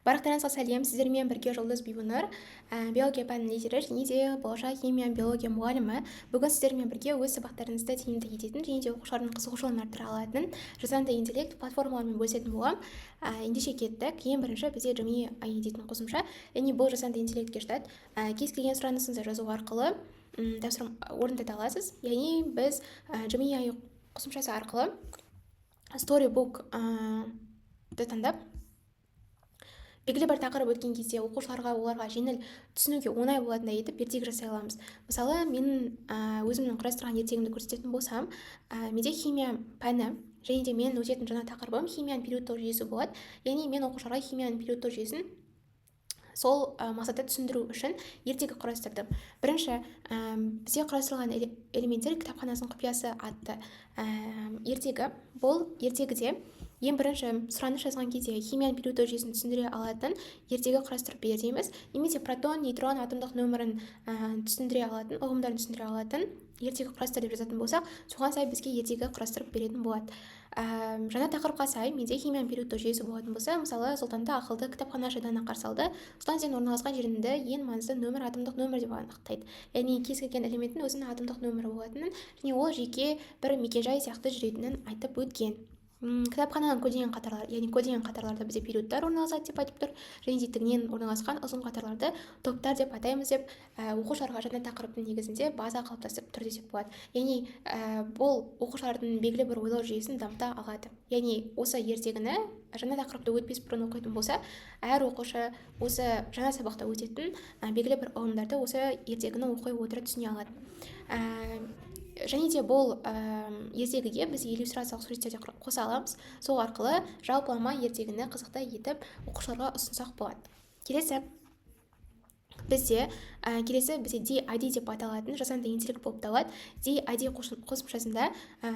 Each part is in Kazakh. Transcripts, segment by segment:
Барлықтарыңызға сәлем, сіздермен бірге Жұлдыз Бибінұр, биология пәнінің лидері және де болашақ химия биология мұғалімі. Бүгін сіздермен бірге өз сабақтарыңызды тиімді ететін және де оқушылардың қызығушылығын арттыра алатын жасанды интеллект платформаларымен бөлісетін боламын. Ендеше кеттік. Ең бірінші бізде Gemini AI дейтін қосымша, және бұл жасанды интеллектке жатады. Кез келген сұранысыңызды жазу арқылы тапсырма орындата аласыз. Яғни біз Gemini AI қосымшасы арқылы Storybook таңдап белгілі бір тақырып өткен кезде оқушыларға оларға жеңіл түсінуге оңай болатындай етіп ертегі жасай аламыз. Мысалы, мен өзімнің құрастырған ертегімді көрсететін болсам, менде химия пәні және де мен өтетін жаңа тақырыбым химияның периодтық жүйесі болады. Яғни мен оқушыларға химияның периодтық жүйесін сол мақсатта түсіндіру үшін ертегі құрастырдым. Бірінші, бізде құрастырылған элементтер кітапханасының құпиясы атты ертегі. Бұл ертегіде ең бірінші сұраныс жазған кезде химияның периодтық жүйесін түсіндіре алатын ертегі құрастырып береміз. Немесе протон, нейтрон, атомдық нөмірін түсіндіре алатын, ұғымдарын түсіндіре алатын ертегі құрастырып жазатын болсақ, соған сай бізге ертегі құрастырып беретін болады. Жаңа тақырыпқа сай менде химияның периодтық жүйесі болатын болса, мысалы, Сұлтанды ақылды кітапханашы дана қарсы алды. Сұлтан сен орналасқан жерінде ең маңызды нөмір атомдық нөмір деп анықтайды. Яғни кез келген элементтің өзінің атомдық нөмірі болатынын және ол жеке бір мекенжай сияқты жүретінін айтып өткен. Кітапхананың көлденең қатарлары, яғни көлденең қатарларда бізде периодтар орналасады деп айтып тұр, және де тігінен орналасқан ұзын қатарларды топтар деп атаймыз деп оқушыларға жаңа тақырыптың негізінде база қалыптасып тұр десек болады. Яғни бұл оқушылардың белгілі бір ойлау жүйесін дамыта алады. Яғни осы ертегіні жаңа тақырыпты өтпес бұрын оқитын болса, әр оқушы осы жаңа сабақта өтетін белгілі бір ұғымдарды осы ертегіні оқи отыра түсіне алады. Және де бұл ертегіге біз иллюстрациялық суреттерді қоса аламыз. Сол арқылы жалпылама ертегіні қызықты етіп оқушыларға ұсынсақ болады. Келесі бізде DID деп аталатын жасанды интеллект болып табылады. DID қосымшасында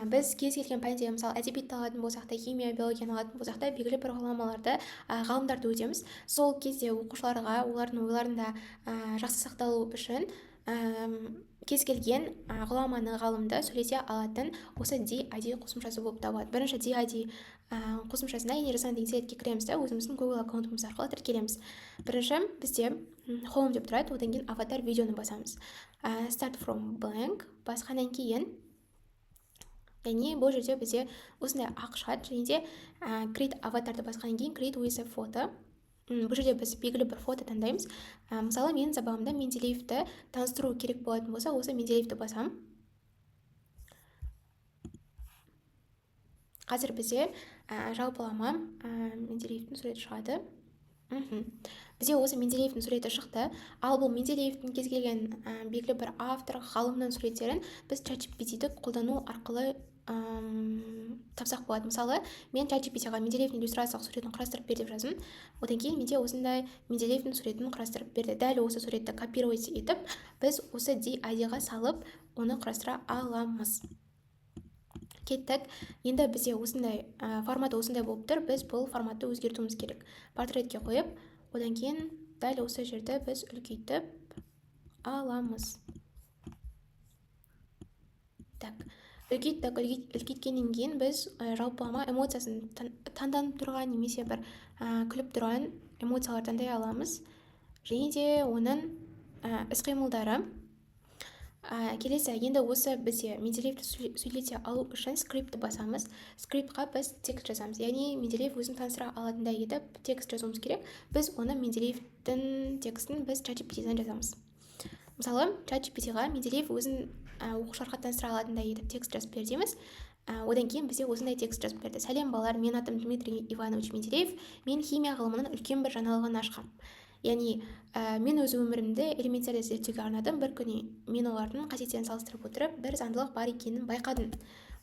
біз кез келген пәнде, мысалы, әдебиетті алатын болсақ та, химия, биологияны алатын болсақ та, белгілі бір ғалымдарды өтеміз. Сол кезде оқушыларға олардың ойларында жақсы сақталу үшін кез келген ғалымды сөйлете алатын осы DID қосымшасы болып табылады. Бірінші DID қосымшасына яғни жасанды интеллектке кіреміз да, өзіміздің Google аккаунтымыз арқылы тіркелеміз. Бірінші бізде Home деп тұрады, одан кейін аватар видеоны басамыз. Start from blank басқаннан кейін, яғни бұл жерде бізде осындай ақ шығады, және де create аватарды басқаннан кейін create with a photo. Бұл жерде біз белгілі бір фото таңдаймыз. Мысалы, менің сабағымда Менделеевті таныстыру керек болатын болса, осы Менделеевті басам. Қазір бізде жалпылама Менделеевтің суреті шығады. Бізде осы Менделеевтің суреті шықты. Ал бұл Менделеевтің кез келген белгілі бір автор, ғалымның суреттерін біз ChatGPT-ді қолдану арқылы тапсақ болады. Мысалы, мен ChatGPT-ға Менделеевтің иллюстрациялық суретін құрастырып бер деп жаздым. Одан кейін менде осындай Менделеевтің суретін құрастырып берді. Дәл осы суретті копировать етіп, біз осы DID-ға салып, оны құрастыра аламыз. Кеттік. Енді бізде осындай форматы осындай болып тұр. Біз бұл форматты өзгертуіміз керек. Портретке қойып, одан кейін дәл осы жерді біз үлкейтіп аламыз. Так. Үлкейткеннен кейін біз жалпылама эмоциясын таңданып тұрған немесе бір күліп тұрған эмоциялар таңдай аламыз. Және де оның іс-қимылдары. Келесі, енді осы бізде Менделеевті сөйлете алу үшін скриптті басамыз. Скриптқа біз текст жазамыз. Яғни Менделеев өзін таныстыра алатындай етіп текст жазуымыз керек. Біз оны Менделеевтің текстін біз ChatGPT-ден жазамыз. Мысалы, ChatGPT-ға Менделеев өзін оқушыларға таныстыра алатындай етіп текст жазып бер дейміз. Одан кейін бізде осындай текст жазып берді. Сәлем балалар, мен атым Дмитрий Иванович Менделеев, мен химия ғылымының үлкен бір жаңалығын ашқам. Яғни, мен өз өмірімді элементтерді зерттеуге арнадым. Бір күні мен олардың қасиеттерін салыстырып отырып, бір заңдылық бар екенін байқадым.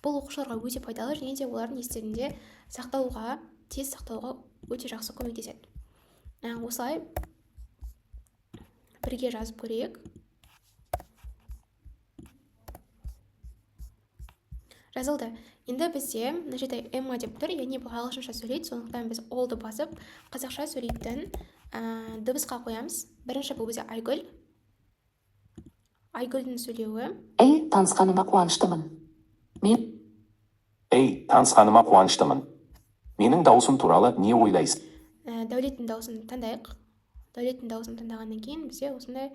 Бұл оқушыларға өте пайдалы және де олардың естерінде тез сақтауға өте жақсы көмектеседі. Осылай бірге жазып көрейік. Жазылды. Енді бізде мына жерде Эмма деп тұр, яғни бұл ағылшынша сөйлейді, сондықтан біз олды басып, қазақша сөйлейтін дыбысқа қоямыз. Бірінші бұл бізде Айгүл. Айгүлдің сөйлеуі. Танысқаныма қуаныштымын. Танысқаныма қуаныштымын. Менің дауысым туралы не ойлайсың? дәулеттің дауысын таңдайық. Дәулеттің дауысын таңдағаннан кейін бізде осындай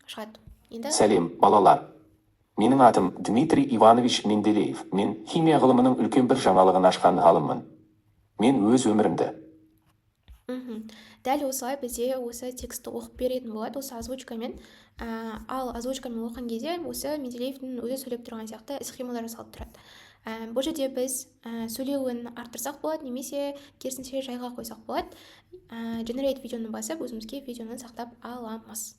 шығады. Енді Сәлем, балалар. Менің атым Дмитрий Иванович Менделеев. Мен химия ғылымының үлкен бір жаңалығын ашқан ғалыммын. Мен өз өмірімді. Дәл осылай бізде осы текстті оқып беретін болады, осы озвучкамен. Ал озвучкамен оқыған кезде осы Менделеевтің өзі сөйлеп тұрған сияқты іс-қимылдар жасалып тұрады. Бұл жерде біз сөйлеуін арттырсақ болады, немесе керісінше жайға қойсақ болады. Generate видеоны басып, өзімізге видеоны сақтап аламыз.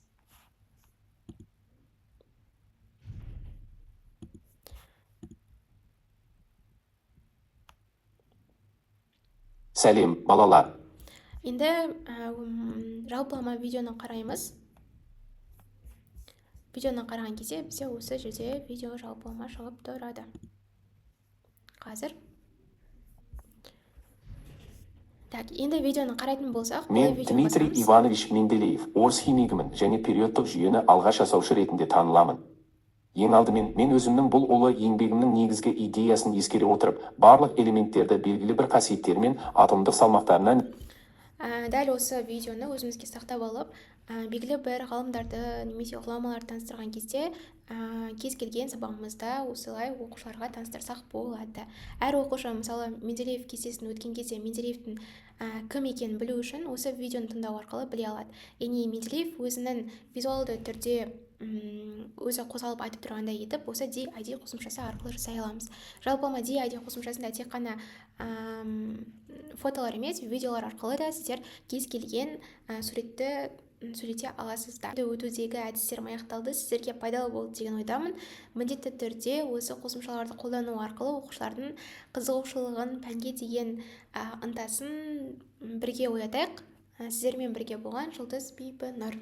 Сәлем, балалар. Енді жалпылама видеоны қараймыз. Видеоны қараған кезде бізде осы жерде видео жалпылама шығып тұрады. Қазір. Так, енді видеоны қарайтын болсақ, Мен Дмитрий Иванович Менделеев, орыс химигімін және периодтық жүйені алғаш жасаушы ретінде таныламын. Ең алдымен мен өзімнің бұл ұлы еңбегімнің негізгі идеясын ескере отырып, барлық элементтерді белгілі бір қасиеттермен атомдық салмақтарынан дәл осы видеоны өзімізге сақтап алып, белгілі бір ғалымдарды немесе ғұламаларды таныстырған кезде кез келген сабағымызда осылай оқушыларға таныстырсақ болады. Әр оқушы, мысалы, Менделеев кестесін өткен кезде Менделеевтің кім екенін білу үшін осы видеоны тыңдау арқылы біле алады. Яғни Менделеев өзінің визуалды түрде өзі қозғалып айтып тұрғандай етіп, осы DID қосымшасы арқылы жасай аламыз. Жалпылама DID қосымшасында тек қана фотолар емес, видеолар арқылы да сіздер кез келген суретті сөйлете аласыздар. Өтудегі әдістерім аяқталды, сіздерге пайдалы болды деген ойдамын. Міндетті түрде осы қосымшаларды қолдану арқылы оқушылардың қызығушылығын, пәнге деген ынтасын бірге оятайық. Сіздермен бірге болған Жұлдыз Бибінұр.